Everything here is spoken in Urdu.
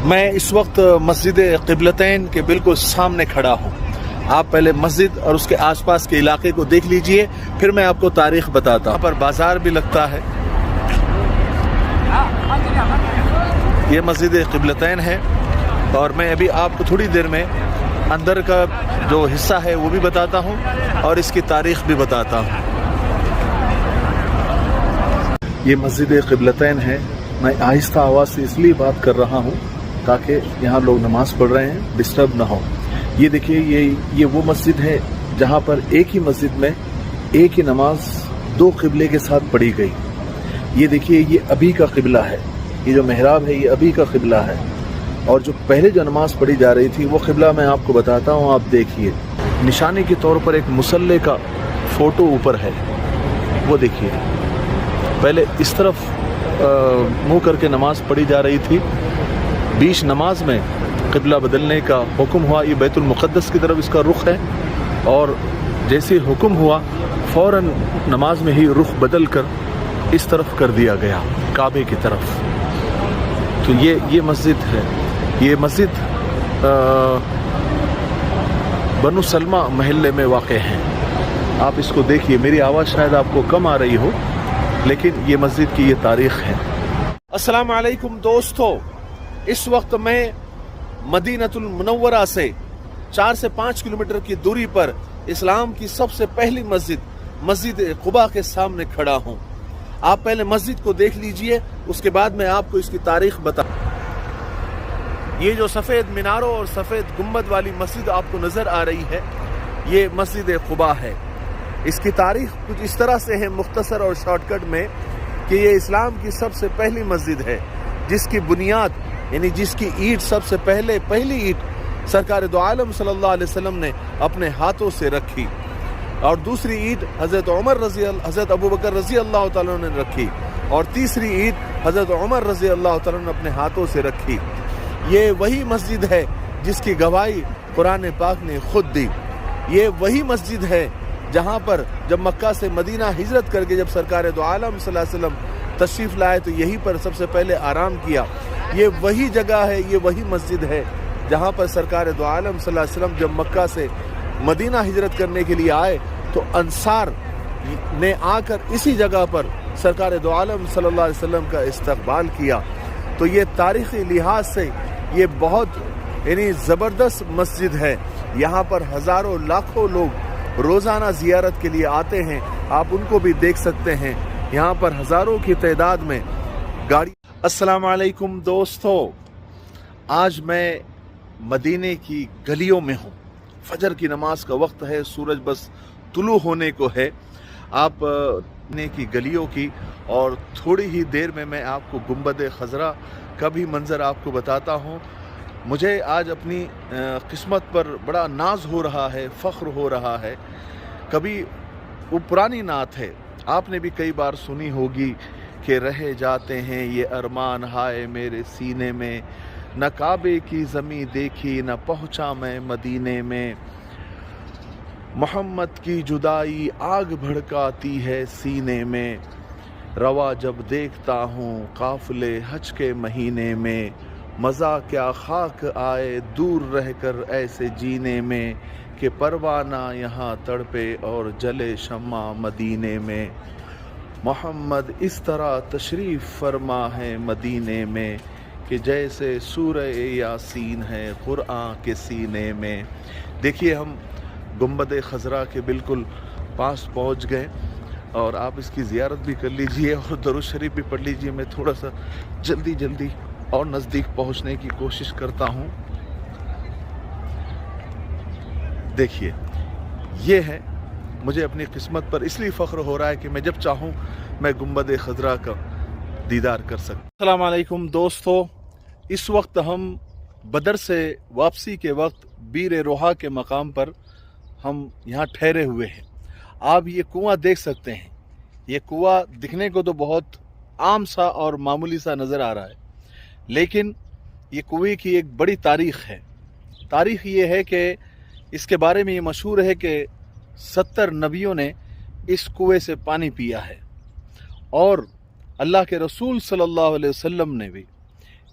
میں اس وقت مسجد قبلتین کے بالکل سامنے کھڑا ہوں. آپ پہلے مسجد اور اس کے آس پاس کے علاقے کو دیکھ لیجئے، پھر میں آپ کو تاریخ بتاتا ہوں. یہاں پر بازار بھی لگتا ہے. یہ مسجد قبلتین ہے اور میں ابھی آپ کو تھوڑی دیر میں اندر کا جو حصہ ہے وہ بھی بتاتا ہوں اور اس کی تاریخ بھی بتاتا ہوں. یہ مسجد قبلتین ہے. میں آہستہ آواز سے اس لیے بات کر رہا ہوں تاکہ یہاں لوگ نماز پڑھ رہے ہیں ڈسٹرب نہ ہو. یہ دیکھیے یہ وہ مسجد ہے جہاں پر ایک ہی مسجد میں ایک ہی نماز دو قبلے کے ساتھ پڑھی گئی. یہ دیکھیے یہ ابھی کا قبلہ ہے. یہ جو محراب ہے یہ ابھی کا قبلہ ہے اور جو پہلے جو نماز پڑھی جا رہی تھی وہ قبلہ میں آپ کو بتاتا ہوں. آپ دیکھیے نشانی کے طور پر ایک مصلی کا فوٹو اوپر ہے. وہ دیکھیے پہلے اس طرف منہ کر کے نماز پڑھی جا رہی تھی. بیچ نماز میں قبلہ بدلنے کا حکم ہوا. یہ بیت المقدس کی طرف اس کا رخ ہے اور جیسے حکم ہوا فوراً نماز میں ہی رخ بدل کر اس طرف کر دیا گیا کعبے کی طرف. تو یہ مسجد ہے. یہ مسجد بنو سلمہ محلے میں واقع ہے. آپ اس کو دیکھیے. میری آواز شاید آپ کو کم آ رہی ہو لیکن یہ مسجد کی یہ تاریخ ہے. السلام علیکم دوستو. اس وقت میں مدینہ المنورہ سے 4 سے 5 کلومیٹر کی دوری پر اسلام کی سب سے پہلی مسجد قباء کے سامنے کھڑا ہوں. آپ پہلے مسجد کو دیکھ لیجئے، اس کے بعد میں آپ کو اس کی تاریخ بتا. یہ جو سفید میناروں اور سفید گنبد والی مسجد آپ کو نظر آ رہی ہے یہ مسجد قباء ہے. اس کی تاریخ کچھ اس طرح سے ہے مختصر اور شارٹ کٹ میں کہ یہ اسلام کی سب سے پہلی مسجد ہے جس کی بنیاد یعنی جس کی اینٹ سب سے پہلی اینٹ سرکار دو عالم صلی اللہ علیہ وسلم نے اپنے ہاتھوں سے رکھی اور دوسری اینٹ حضرت ابوبکر رضی اللہ تعالیٰ نے رکھی اور تیسری اینٹ حضرت عمر رضی اللہ تعالیٰ نے اپنے ہاتھوں سے رکھی. یہ وہی مسجد ہے جس کی گواہی قرآن پاک نے خود دی. یہ وہی مسجد ہے جہاں پر جب مکہ سے مدینہ ہجرت کر کے جب سرکار دو عالم صلی اللہ علیہ وسلم تشریف لائے تو یہیں پر سب سے پہلے آرام کیا. یہ وہی جگہ ہے، یہ وہی مسجد ہے جہاں پر سرکار دو عالم صلی اللہ علیہ وسلم جب مکہ سے مدینہ ہجرت کرنے کے لیے آئے تو انصار نے آ کر اسی جگہ پر سرکار دو عالم صلی اللہ علیہ وسلم کا استقبال کیا. تو یہ تاریخی لحاظ سے یہ بہت یعنی زبردست مسجد ہے. یہاں پر ہزاروں لاکھوں لوگ روزانہ زیارت کے لیے آتے ہیں. آپ ان کو بھی دیکھ سکتے ہیں. یہاں پر ہزاروں کی تعداد میں گاڑی. السلام علیکم دوستو. آج میں مدینے کی گلیوں میں ہوں. فجر کی نماز کا وقت ہے. سورج بس طلوع ہونے کو ہے. آپ مدینے کی گلیوں کی اور تھوڑی ہی دیر میں آپ کو گنبد خضرا کا بھی منظر آپ کو بتاتا ہوں. مجھے آج اپنی قسمت پر بڑا ناز ہو رہا ہے، فخر ہو رہا ہے. کبھی وہ پرانی نعت ہے، آپ نے بھی کئی بار سنی ہوگی کہ رہ جاتے ہیں یہ ارمان ہائے میرے سینے میں، نہ کعبے کی زمیں دیکھی نہ پہنچا میں مدینے میں، محمد کی جدائی آگ بھڑکاتی ہے سینے میں، روا جب دیکھتا ہوں قافلے حج کے مہینے میں، مزہ کیا خاک آئے دور رہ کر ایسے جینے میں، کہ پروانہ یہاں تڑپے اور جلے شمع مدینے میں، محمد اس طرح تشریف فرما ہے مدینے میں، کہ جیسے سورہ یاسین ہے قرآن کے سینے میں. دیکھیے ہم گنبد خضرا کے بالکل پاس پہنچ گئے اور آپ اس کی زیارت بھی کر لیجئے اور درود شریف بھی پڑھ لیجئے. میں تھوڑا سا جلدی اور نزدیک پہنچنے کی کوشش کرتا ہوں. دیکھیے یہ ہے، مجھے اپنی قسمت پر اس لیے فخر ہو رہا ہے کہ میں جب چاہوں میں گنبد خضرا کا دیدار کر سکتا. السلام علیکم دوستو. اس وقت ہم بدر سے واپسی کے وقت بیر روحا کے مقام پر ہم یہاں ٹھہرے ہوئے ہیں. آپ یہ کنواں دیکھ سکتے ہیں. یہ کنواں دکھنے کو تو بہت عام سا اور معمولی سا نظر آ رہا ہے لیکن یہ کنویں کی ایک بڑی تاریخ ہے. تاریخ یہ ہے کہ اس کے بارے میں یہ مشہور ہے کہ 70 نبیوں نے اس کنویں سے پانی پیا ہے اور اللہ کے رسول صلی اللہ علیہ وسلم نے بھی